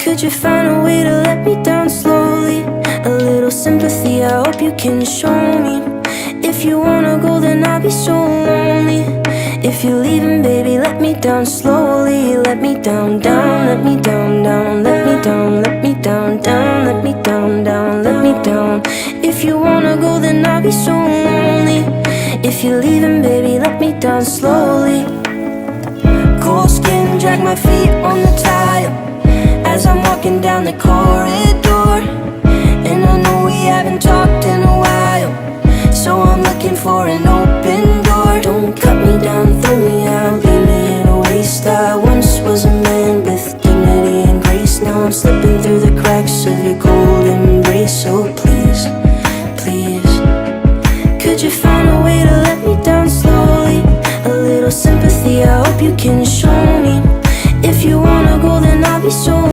Could you find a way to let me down slowly? A little sympathy, I hope you can show me. If you wanna go, then I'll be so lonely. If you're leaving, baby, let me down slowly. Let me down, down, let me down, down. Let me down, let me down, down. Let me down, down, let me down. If you wanna go, then I'll be so lonely. If you're leaving, baby, let me down slowly. Cold skin, drag my feet on the tile as I'm walking down the corridor. And I know we haven't talked in a while, so I'm looking for an open door. Don't cut me down, throw me out, leave me in a waste. I once was a man with dignity and grace. Now I'm slipping through the cracks of your cold embrace. So please, please, could you find a way to let me down slowly? A little sympathy, I hope you can show me. If you wanna go, then I'll be so